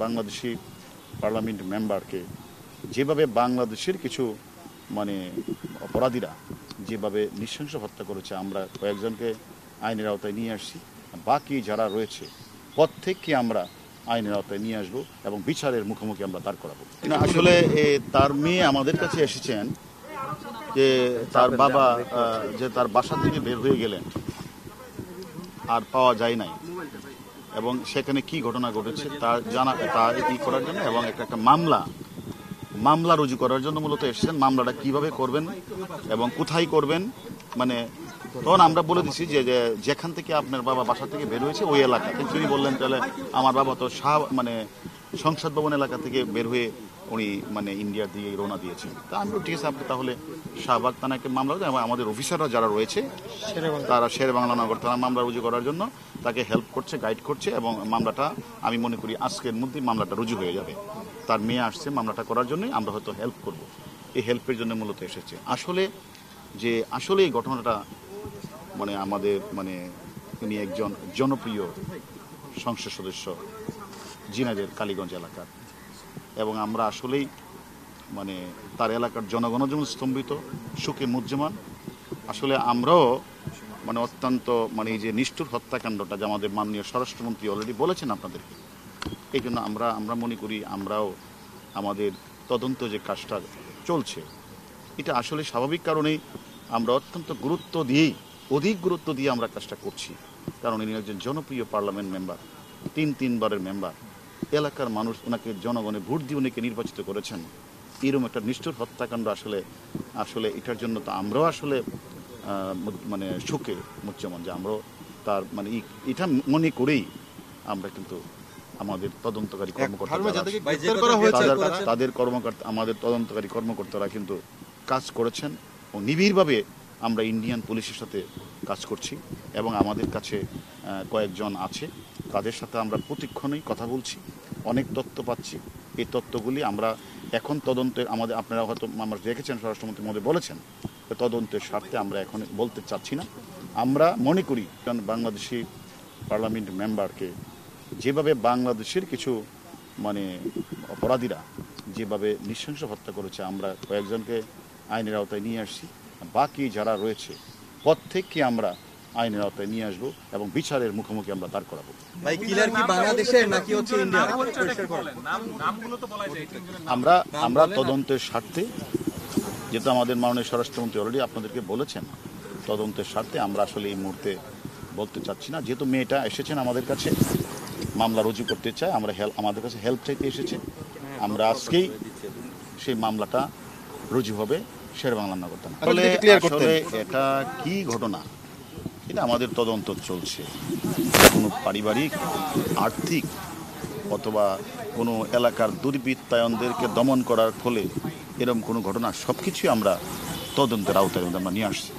Bangladeshi parliament মেম্বারকে যেভাবে বাংলাদেশের কিছু মানে অপরাধীরা যেভাবে নৃশংস হত্যা করেছে, আমরা কয়েকজনকে আইনের আওতায় নিয়ে আসছি। বাকি যারা রয়েছে প্রত্যেককে আমরা আইনের আওতায় নিয়ে আসবো এবং বিচারের মুখোমুখি আমরা দাঁড় করাবো। আসলে তার মেয়ে আমাদের কাছে এসেছেন যে তার বাবা যে তার বাসা থেকে বের হয়ে গেলেন, আর পাওয়া যায় নাই, এবং সেখানে কি ঘটনা ঘটেছে তার জানা করার জন্য এবং একটা মামলা রুজু করার জন্য মূলত এসেছেন। মামলাটা কিভাবে করবেন এবং কোথায় করবেন, মানে তখন আমরা বলে দিচ্ছি যে যেখান থেকে আপনার বাবা বাসা থেকে বের হয়েছে ওই এলাকা। কিন্তু তিনি বললেন তাহলে আমার বাবা তো সংসদ ভবন এলাকা থেকে বের হয়ে উনি ইন্ডিয়ার দিকে রওনা দিয়েছেন। তা আমি ঠিক আছে, আপনি তাহলে শাহবাগ থানাকে মামলা এবং আমাদের অফিসাররা যারা রয়েছে তারা শেরেবাংলা নগর থানা মামলা রুজু করার জন্য তাকে হেল্প করছে, গাইড করছে, এবং মামলাটা আমি মনে করি আজকের মধ্যেই মামলাটা রুজু হয়ে যাবে। তার মেয়ে আসছে মামলাটা করার জন্যই, আমরা হয়তো হেল্প করব। এই হেল্পের জন্য মূলত এসেছে। আসলে এই ঘটনাটা আমাদের উনি একজন জনপ্রিয় সংসদ সদস্য ঝিনাইদহের কালীগঞ্জ এলাকার, এবং আমরা আসলেই তার এলাকার জনগণ যেমন স্তম্ভিত, সুখে মুজ্জমান। আসলে আমরাও অত্যন্ত এই যে নিষ্ঠুর হত্যাকাণ্ডটা যে আমাদের মাননীয় স্বরাষ্ট্রমন্ত্রী অলরেডি বলেছেন আপনাদেরকে, এই জন্য আমরা মনে করি আমরাও আমাদের তদন্ত যে কাজটা চলছে এটা আসলে স্বাভাবিক কারণেই আমরা অত্যন্ত অধিক গুরুত্ব দিয়ে আমরা কাজটা করছি। কারণ ইনি একজন জনপ্রিয় পার্লামেন্ট মেম্বার, তিনবারের মেম্বার, এলাকার মানুষ ওনাকে জনগণে ভোট দিয়ে উনিকে নির্বাচিত করেছেন। এরকম একটা নিষ্ঠুর হত্যাকাণ্ড আসলে এটার জন্য তো আমরাও আসলে শোকে মুচ্চমান, যে আমরাও তার এটা মনে করেই আমরা কিন্তু আমাদের তদন্তকারী কর্মকর্তারা কিন্তু কাজ করেছেন ও নিবিড়ভাবে আমরা ইন্ডিয়ান পুলিশের সাথে কাজ করছি, এবং আমাদের কাছে কয়েকজন আছে তাদের সাথে আমরা প্রতিক্ষণেই কথা বলছি, অনেক তথ্য পাচ্ছি। এই তথ্যগুলি আমরা এখন তদন্তের আপনারা হয়তো আমরা দেখেছেন, স্বরাষ্ট্রমন্ত্রী মহোদয় বলেছেন, তদন্তের স্বার্থে আমরা এখন বলতে চাচ্ছি না। আমরা মনে করি বাংলাদেশি পার্লামেন্ট মেম্বারকে যেভাবে বাংলাদেশের কিছু অপরাধীরা যেভাবে নৃশংস হত্যা করেছে, আমরা কয়েকজনকে আইনের আওতায় নিয়ে আসছি। বাকি যারা রয়েছে প্রত্যেককে আমরা আইনের আওতায় নিয়ে আসবো এবং বিচারের মুখোমুখি আমরা দাঁড় করাবো। আমরা তদন্তের স্বার্থে, যেহেতু আমাদের মাননীয় স্বরাষ্ট্রমন্ত্রী অলরেডি আপনাদেরকে বলেছেন, তদন্তের স্বার্থে আমরা আসলে এই মুহূর্তে বলতে চাচ্ছি না। যেহেতু মেয়েটা এসেছেন আমাদের কাছে মামলা রুজু করতে চায়, আমাদের কাছে হেল্প চাইতে এসেছে, আমরা আজকেই সেই মামলাটা রুজু হবে শেরেবাংলা নগর থানা। আসলে এটা কি ঘটনা, এটা আমাদের তদন্ত চলছে। কোনো পারিবারিক, আর্থিক অথবা কোনো এলাকার দুর্বৃত্তায়নদেরকে দমন করার ফলে এরকম কোনো ঘটনা, সবকিছুই আমরা তদন্তের আওতায় আমরা নিয়ে আসছি।